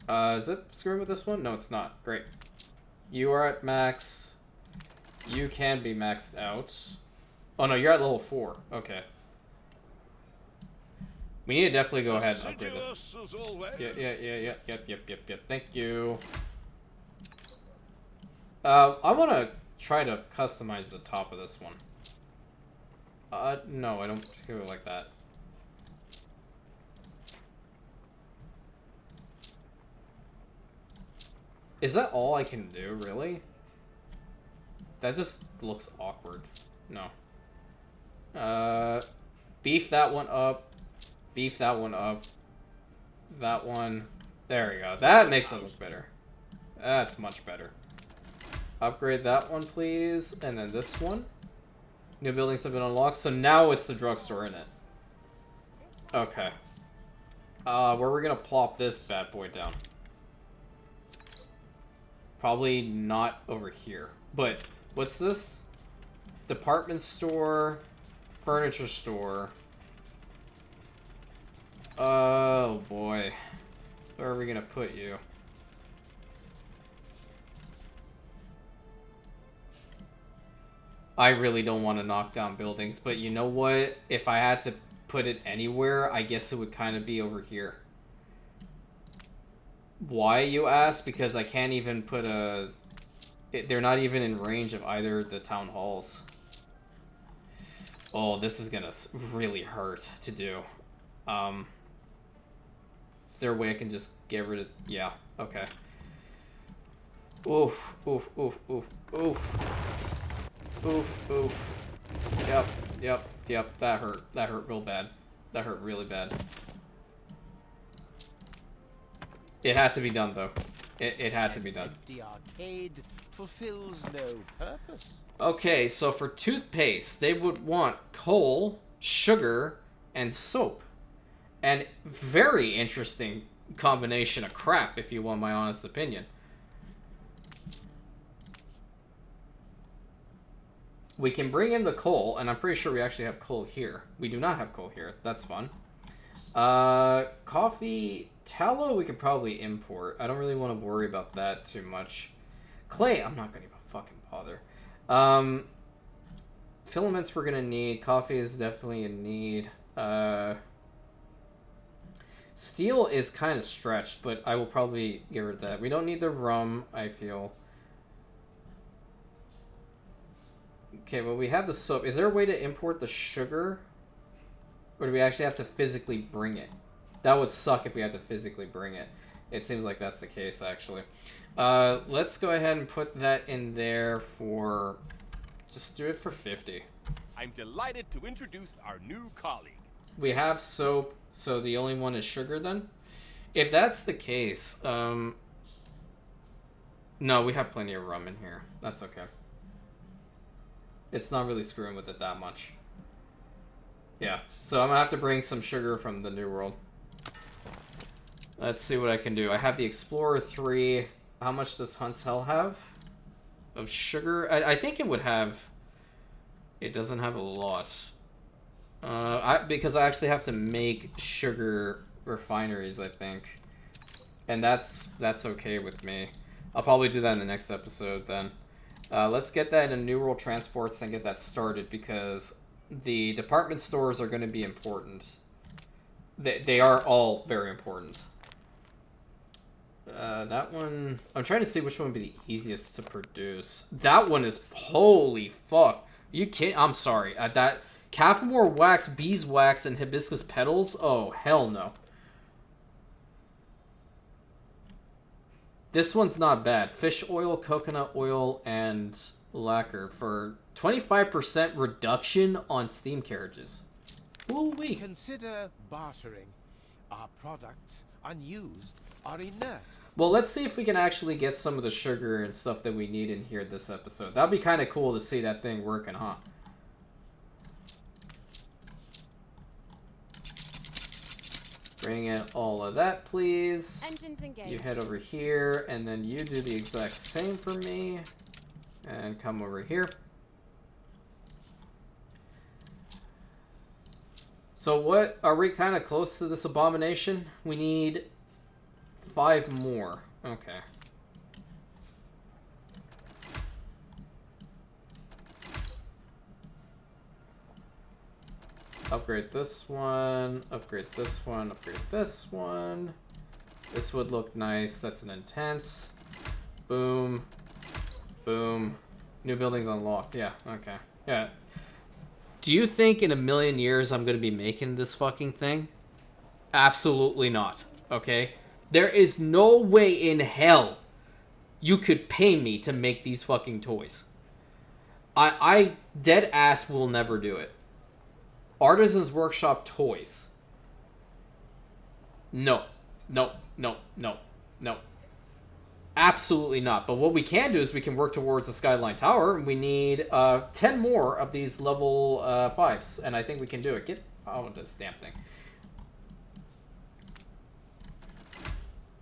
Is it screwing with this one? No, it's not. Great. You are at max. You can be maxed out. Oh no, you're at level 4. Okay. We need to definitely go ahead and upgrade this. Yep. Thank you. I want to try to customize the top of this one. No, I don't particularly like that. Is that all I can do, really? That just looks awkward. No. Beef that one up. Beef that one up. That one. There we go. That makes it look better. That's much better. Upgrade that one, please. And then this one. New buildings have been unlocked. So now it's the drugstore in it. Okay. Where are we going to plop this bad boy down? Probably not over here. But what's this? Department store. Furniture store. Oh boy. Where are we going to put you? I really don't want to knock down buildings, but you know what? If I had to put it anywhere, I guess it would kind of be over here. Why, you ask? Because I can't even put a... they're not even in range of either the town halls. Oh, this is gonna really hurt to do. Is there a way I can just get rid of... Yeah, okay. Oof. Yep. That hurt. That hurt real bad. That hurt really bad. It had to be done, though. It had to be done. The arcade fulfills no purpose. Okay, so for toothpaste, they would want coal, sugar, and soap. And very interesting combination of crap, if you want my honest opinion. We can bring in the coal, and I'm pretty sure we actually have coal here. We do not have coal here. That's fun. Coffee, tallow we could probably import. I don't really want to worry about that too much. Clay, I'm not going to even fucking bother. Filaments we're going to need. Coffee is definitely a need. Steel is kind of stretched, but I will probably get rid of that. We don't need the rum, I feel. Okay, well, we have the soap. Is there a way to import the sugar? Or do we actually have to physically bring it? That would suck if we had to physically bring it. It seems like that's the case, actually. Let's go ahead and put that in there for... Just do it for 50. I'm delighted to introduce our new colleague. We have soap, so the only one is sugar then? If that's the case, no, we have plenty of rum in here. That's okay. It's not really screwing with it that much. Yeah, so I'm gonna have to bring some sugar from the New World. Let's see what I can do. I have the Explorer 3. How much does Hunt's Hell have of sugar? I think it would have... It doesn't have a lot. Because I actually have to make sugar refineries, I think. And that's okay with me. I'll probably do that in the next episode then. Let's get that in New World Transports and get that started, because the department stores are going to be important. They are all very important. That one... I'm trying to see which one would be the easiest to produce. That one is... Holy fuck. You can't... I'm sorry. That... Caffmore wax, beeswax, and hibiscus petals? Oh, hell no. This one's not bad. Fish oil, coconut oil, and lacquer for 25% reduction on steam carriages. Ooh-wee. Consider bartering. Our products, unused, are inert. Well, let's see if we can actually get some of the sugar and stuff that we need in here this episode. That'd be kind of cool to see that thing working, huh? Bring in all of that, please. Engines engaged. You head over here, and then you do the exact same for me. And come over here. So what, are we kind of close to this abomination? We need 5 more. Okay. Upgrade this one, upgrade this one, upgrade this one. This would look nice. That's an intense. Boom. Boom. New buildings unlocked. Yeah, okay. Yeah. Do you think in a million years I'm going to be making this fucking thing? Absolutely not. Okay? There is no way in hell you could pay me to make these fucking toys. I dead ass will never do it. Artisan's Workshop toys. No. No. No. No. No. Absolutely not. But what we can do is we can work towards the Skyline Tower. We need 10 more of these level 5s. And I think we can do it. Get out of this damn thing.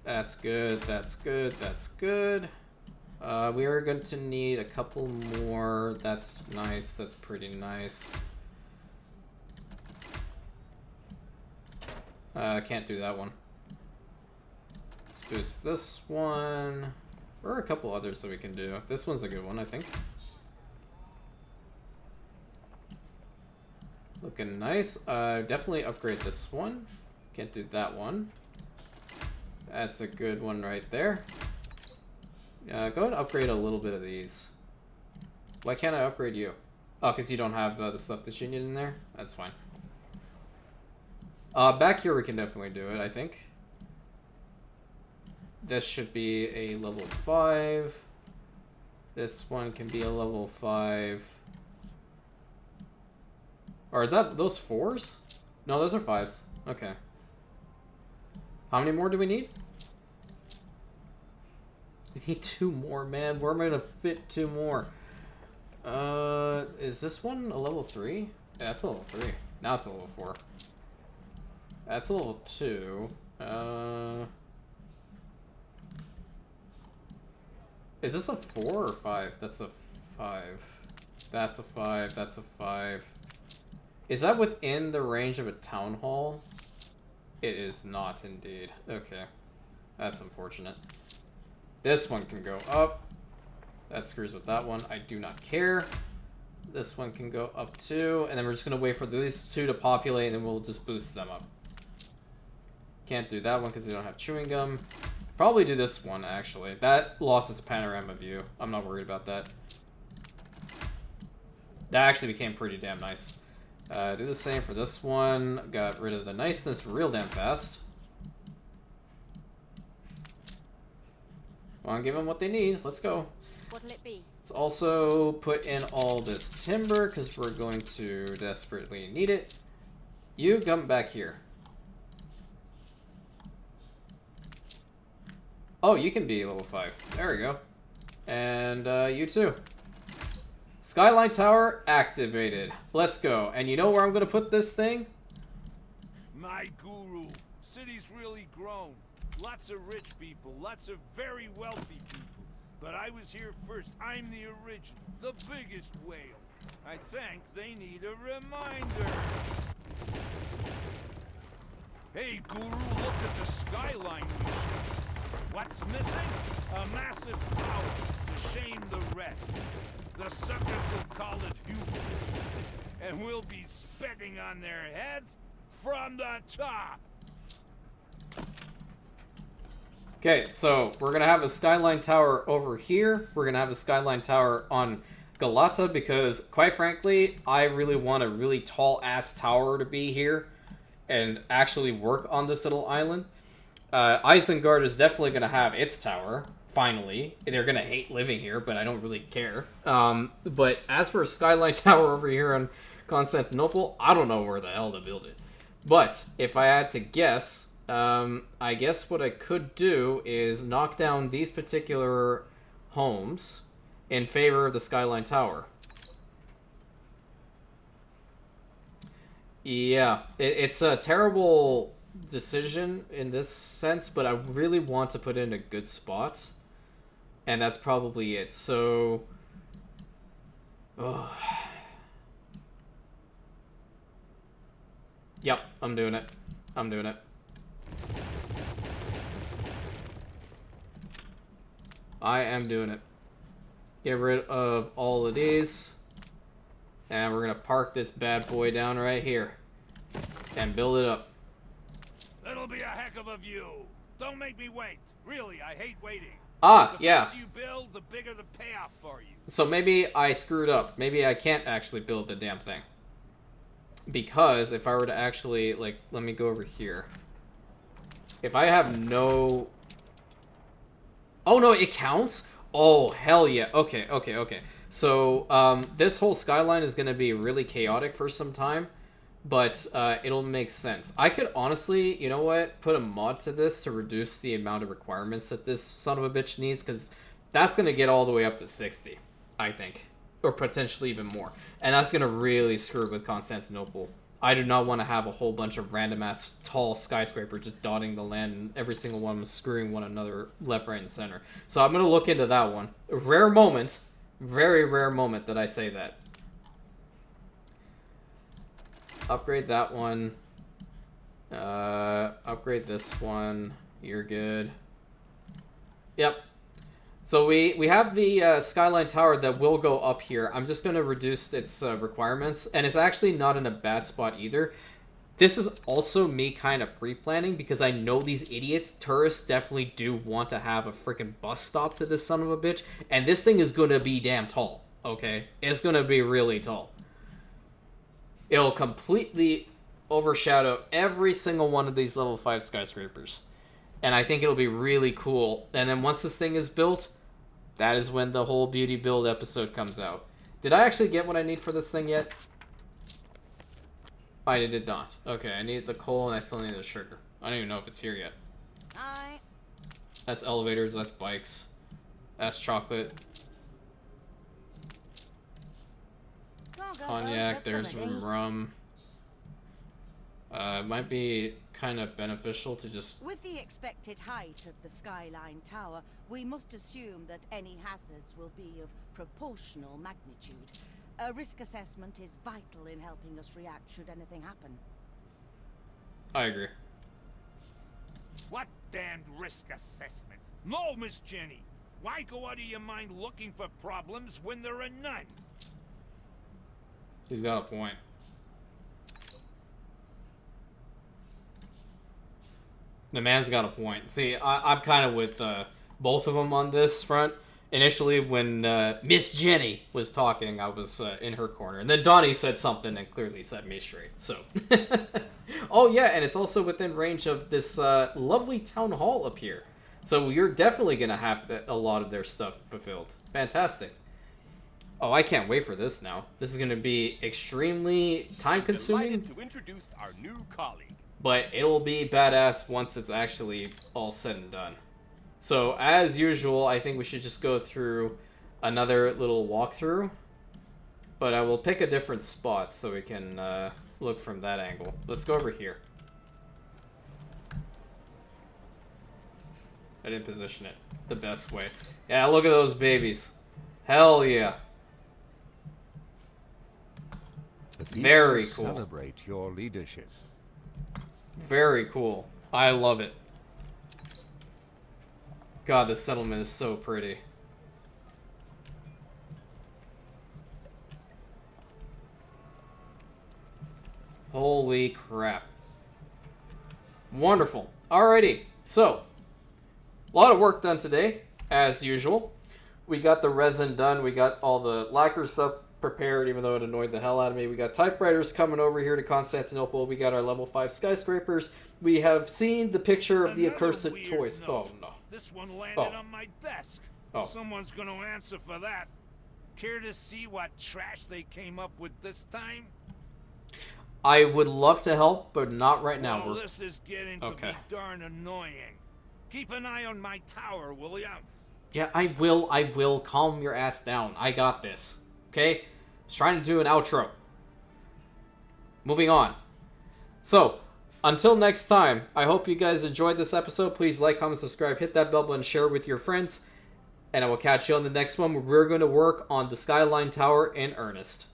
That's good. That's good. That's good. We are going to need a couple more. That's nice. That's pretty nice. Can't do that one. Let's boost this one. There are a couple others that we can do. This one's a good one, I think. Looking nice. Definitely upgrade this one. Can't do that one. That's a good one right there. Go ahead and upgrade a little bit of these. Why can't I upgrade you? Oh, because you don't have the stuff that you need in there? That's fine. Back here we can definitely do it, I think. This should be a level 5. This one can be a level 5. Are those 4s? No, those are 5s. Okay. How many more do we need? We need 2 more, man. Where am I gonna fit 2 more? Is this one a level 3? Yeah, that's a level 3. Now it's a level 4. That's a level 2. Is this a 4 or 5? That's a 5. That's a 5. That's a 5. Is that within the range of a town hall? It is not indeed. Okay. That's unfortunate. This one can go up. That screws with that one. I do not care. This one can go up too. And then we're just going to wait for these 2 to populate and then we'll just boost them up. Can't do that one because they don't have chewing gum. Probably do this one, actually. That lost its panorama view. I'm not worried about that. That actually became pretty damn nice. Do the same for this one. Got rid of the niceness real damn fast. Want to give them what they need. Let's go. What'll it be? Let's also put in all this timber because we're going to desperately need it. You come back here. Oh, you can be level 5. There we go. And you too. Skyline Tower activated. Let's go. And you know where I'm going to put this thing? My guru. City's really grown. Lots of rich people, lots of very wealthy people. But I was here first. I'm the original, the biggest whale. I think they need a reminder. Hey, Guru, look at the skyline we shot. What's missing? A massive tower to shame the rest. The suckers will call it hubris. And we'll be spitting on their heads from the top. Okay, so we're going to have a Skyline Tower over here. We're going to have a Skyline Tower on Galata because, quite frankly, I really want a really tall-ass tower to be here and actually work on this little island. Isengard is definitely going to have its tower, finally. They're going to hate living here, but I don't really care. But as for a Skyline Tower over here on Constantinople, I don't know where the hell to build it. But if I had to guess... I guess what I could do is knock down these particular homes in favor of the Skyline Tower. Yeah, it's a terrible decision in this sense, but I really want to put in a good spot. And that's probably it. So... Yep, I'm doing it. I'm doing it. I am doing it. Get rid of all of these. And we're going to park this bad boy down right here. And build it up. That'll be a heck of a view. Don't make me wait. Really, I hate waiting. Ah, The yeah. faster you build, the bigger the payoff for you. So maybe I screwed up. Maybe I can't actually build the damn thing. Because if I were to actually, like, let me go over here. If I have no... Oh, no, it counts? Oh, hell yeah. Okay, okay, okay. So, this whole skyline is going to be really chaotic for some time. But, it'll make sense. I could honestly, you know what? Put a mod to this to reduce the amount of requirements that this son of a bitch needs. Because that's going to get all the way up to 60, I think. Or potentially even more. And that's going to really screw with Constantinople. I do not want to have a whole bunch of random-ass tall skyscrapers just dotting the land and every single one screwing one another left, right, and center. So I'm going to look into that one. A rare moment. Very rare moment that I say that. Upgrade that one. Upgrade this one. You're good. Yep. So we have the Skyline Tower that will go up here. I'm just going to reduce its requirements. And it's actually not in a bad spot either. This is also me kind of pre-planning because I know these idiots, tourists, definitely do want to have a freaking bus stop to this son of a bitch. And this thing is going to be damn tall, okay? It's going to be really tall. It'll completely overshadow every single one of these level 5 skyscrapers. And I think it'll be really cool. And then once this thing is built, that is when the whole beauty build episode comes out. Did I actually get what I need for this thing yet? I did not. Okay, I need the coal and I still need the sugar. I don't even know if it's here yet. Aye. That's elevators, that's bikes. That's chocolate. Cognac, there's rum. It might be kind of beneficial to just... With the expected height of the Skyline Tower, we must assume that any hazards will be of proportional magnitude. A risk assessment is vital in helping us react should anything happen. I agree. What damned risk assessment? No, Miss Jenny. Why go out of your mind looking for problems when there are none? He's got a point. The man's got a point. See, I'm kind of with both of them on this front. Initially, when Miss Jenny was talking, I was in her corner. And then Donnie said something and clearly set me straight. So, oh yeah, and it's also within range of this lovely town hall up here. So you're definitely going to have a lot of their stuff fulfilled. Fantastic. Oh, I can't wait for this now. This is going to be extremely time-consuming. Delighted to introduce our new colleague. But it'll be badass once it's actually all said and done. So, as usual, I think we should just go through another little walkthrough. But I will pick a different spot so we can look from that angle. Let's go over here. I didn't position it the best way. Yeah, look at those babies. Hell yeah. The people Very cool. Celebrate your leadership. Very cool. I love it. God, this settlement is so pretty. Holy crap. Wonderful. Alrighty, so a lot of work done today, as usual. We got the resin done, we got all the lacquer stuff prepared, even though it annoyed the hell out of me. We got typewriters coming over here to Constantinople. We got our level 5 skyscrapers. We have seen the picture of the Another accursed weird toys. note. Oh no. This one landed Oh. on my desk. Oh. Someone's gonna answer for that. Care to see what trash they came up with this time? I would love to help, but not right now. Well, We're... this is getting Okay. to be darn annoying. Keep an eye on my tower, will ya? Yeah, I will. Calm your ass down. I got this. Okay? Just trying to do an outro. Moving on. So, until next time, I hope you guys enjoyed this episode. Please like, comment, subscribe, hit that bell button, share with your friends. And I will catch you on the next one where we're going to work on the Skyline Tower in earnest.